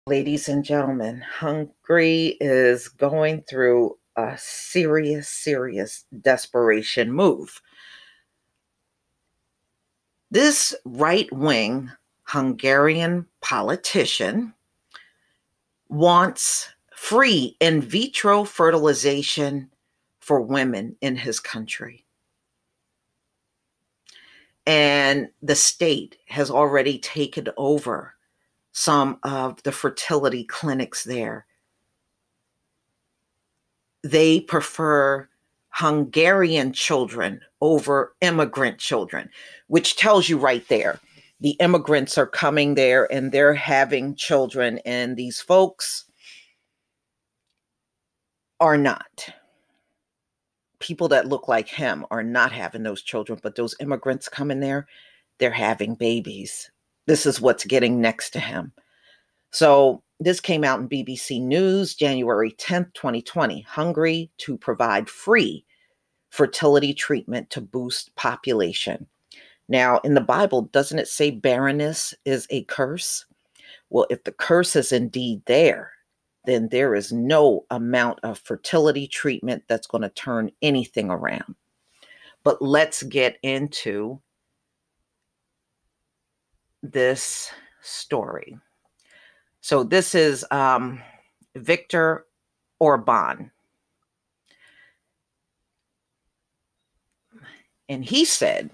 Ladies and gentlemen, Hungary is going through a serious desperation move. This right-wing Hungarian politician wants free in vitro fertilization for women in his country. And the state has already taken over some of the fertility clinics there. They prefer Hungarian children over immigrant children, which tells you right there, the immigrants are coming there and they're having children, and these folks are not. People that look like him are not having those children, but those immigrants coming there, they're having babies. This is what's getting next to him. So this came out in BBC News, January 10th, 2020. Hungary to provide free fertility treatment to boost population. Now, in the Bible, doesn't it say barrenness is a curse? Well, if the curse is indeed there, then there is no amount of fertility treatment that's going to turn anything around. But let's get into this story. So this is Viktor Orban. And he said,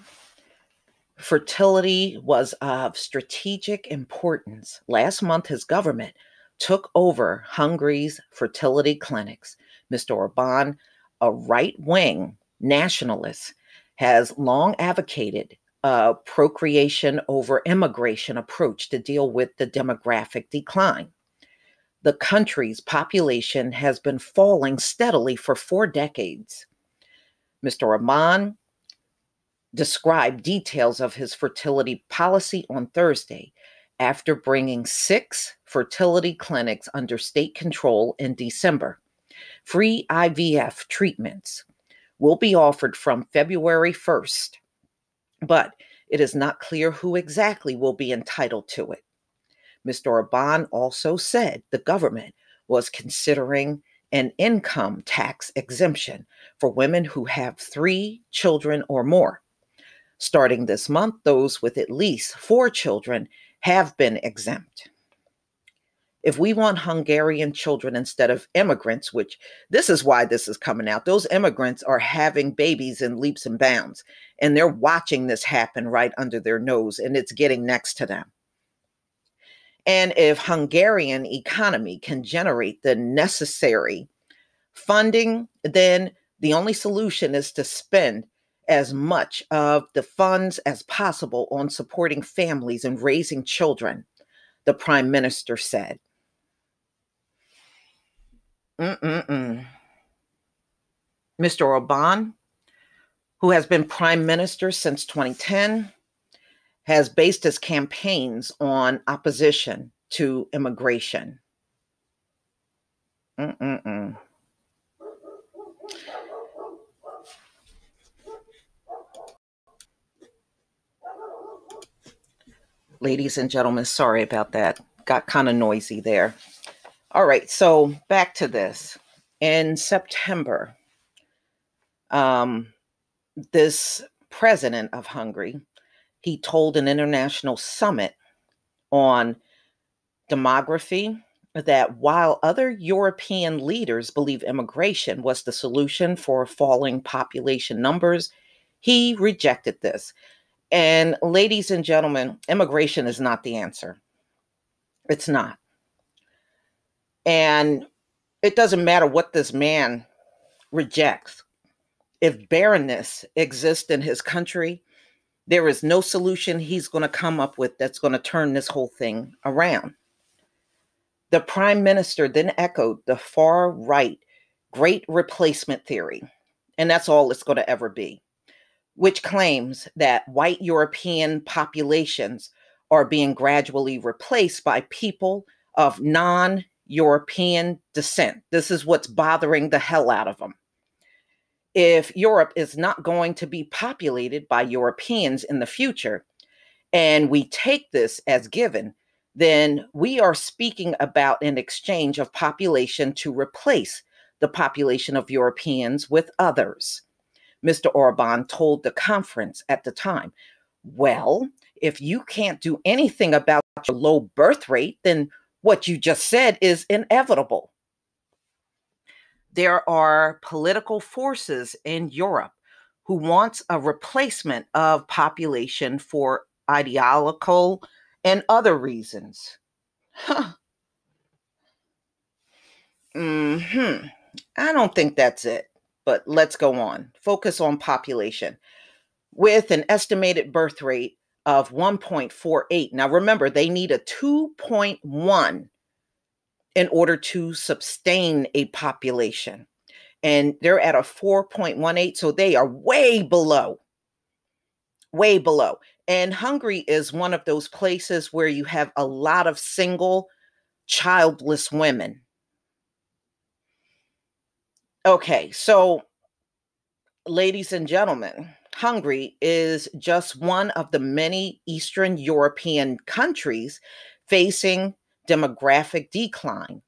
fertility was of strategic importance. Last month, his government took over Hungary's fertility clinics. Mr. Orban, a right-wing nationalist, has long advocated a procreation over immigration approach to deal with the demographic decline. The country's population has been falling steadily for 4 decades. Mr. Orban described details of his fertility policy on Thursday after bringing 6 fertility clinics under state control in December. Free IVF treatments will be offered from February 1st, but it is not clear who exactly will be entitled to it. Mr. Orban also said the government was considering an income tax exemption for women who have 3 children or more. Starting this month, those with at least 4 children have been exempt. If we want Hungarian children instead of immigrants, which this is why this is coming out, those immigrants are having babies in leaps and bounds, and they're watching this happen right under their nose, and it's getting next to them. And if Hungarian economy can generate the necessary funding, then the only solution is to spend as much of the funds as possible on supporting families and raising children, the prime minister said. Mr. Orban, who has been prime minister since 2010, has based his campaigns on opposition to immigration. Ladies and gentlemen, sorry about that. Got kind of noisy there. All right, so back to this. In September, this president of Hungary, he told an international summit on demography that while other European leaders believe immigration was the solution for falling population numbers, he rejected this. And ladies and gentlemen, immigration is not the answer. It's not. And it doesn't matter what this man rejects. If barrenness exists in his country, there is no solution he's going to come up with that's going to turn this whole thing around. The prime minister then echoed the far right great replacement theory, and that's all it's going to ever be, which claims that white European populations are being gradually replaced by people of non-European descent. This is what's bothering the hell out of them. If Europe is not going to be populated by Europeans in the future, and we take this as given, then we are speaking about an exchange of population to replace the population of Europeans with others. Mr. Orban told the conference at the time, well, if you can't do anything about your low birth rate, then what you just said is inevitable. There are political forces in Europe who wants a replacement of population for ideological and other reasons. Huh. I don't think that's it, but let's go on. Focus on population. With an estimated birth rate of 1.48. Now remember, they need a 2.1 in order to sustain a population. And they're at a 4.18, so they are way below. Way below. And Hungary is one of those places where you have a lot of single, childless women. Okay, so ladies and gentlemen, Hungary is just one of the many Eastern European countries facing demographic decline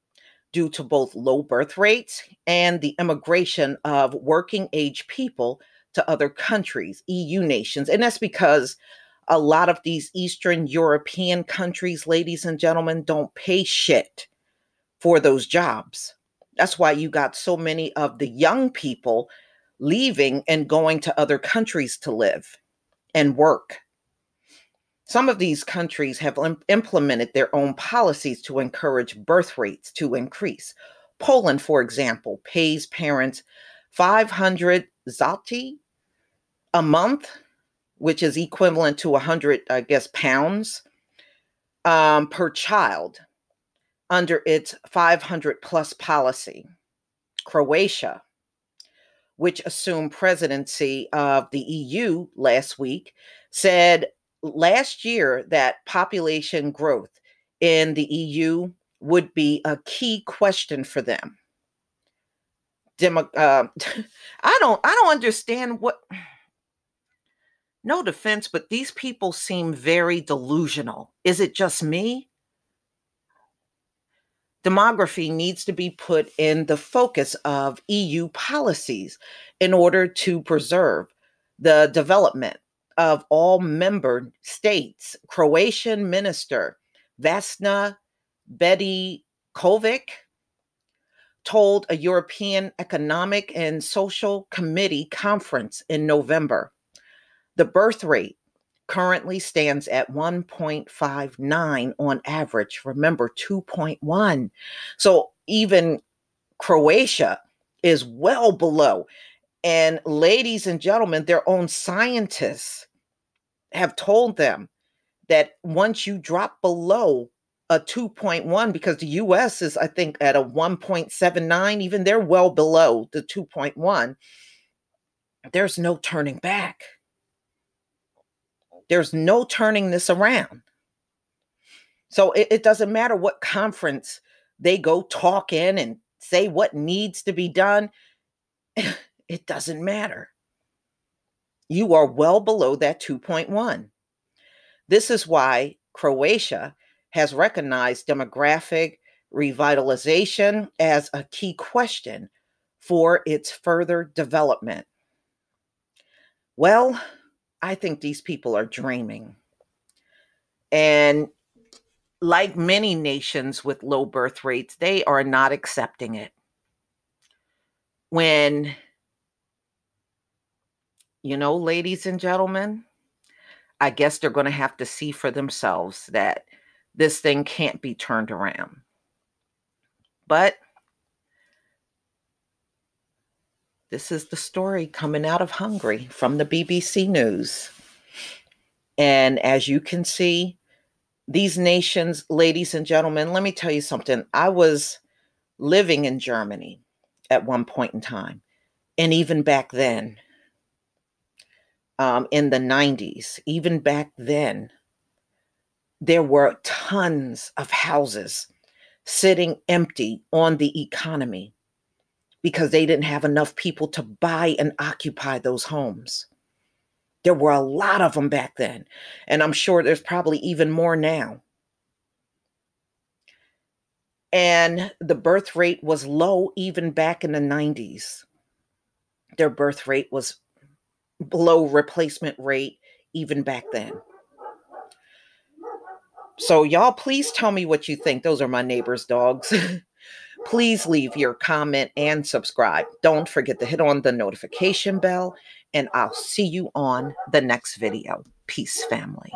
due to both low birth rates and the immigration of working age people to other countries, EU nations. And that's because a lot of these Eastern European countries, ladies and gentlemen, don't pay shit for those jobs. That's why you got so many of the young people leaving and going to other countries to live and work. Some of these countries have implemented their own policies to encourage birth rates to increase. Poland, for example, pays parents 500 zloty a month, which is equivalent to 100, I guess, pounds per child under its 500 plus policy. Croatia, which assumed presidency of the EU last week, said last year that population growth in the EU would be a key question for them. I don't understand what. No defense, but these people seem very delusional. Is it just me? Demography needs to be put in the focus of EU policies in order to preserve the development of all member states. Croatian Minister Vesna Bedikovic told a European Economic and Social Committee conference in November. The birth rate currently stands at 1.59 on average. Remember, 2.1. So even Croatia is well below. And ladies and gentlemen, their own scientists have told them that once you drop below a 2.1, because the US is, I think, at a 1.79, even they're well below the 2.1, there's no turning back. There's no turning this around. So it doesn't matter what conference they go talk in and say what needs to be done. It doesn't matter. You are well below that 2.1. This is why Croatia has recognized demographic revitalization as a key question for its further development. Well, I think these people are dreaming. And like many nations with low birth rates, they are not accepting it. When, ladies and gentlemen, I guess they're going to have to see for themselves that this thing can't be turned around. But this is the story coming out of Hungary from the BBC News. And as you can see, these nations, ladies and gentlemen, let me tell you something. I was living in Germany at one point in time. And even back then, in the 90s, even back then, there were tons of houses sitting empty on the economy because they didn't have enough people to buy and occupy those homes. There were a lot of them back then. And I'm sure there's probably even more now. And the birth rate was low even back in the 90s. Their birth rate was below replacement rate even back then. So y'all, please tell me what you think. Those are my neighbor's dogs. Please leave your comment and subscribe. Don't forget to hit on the notification bell, and I'll see you on the next video. Peace, family.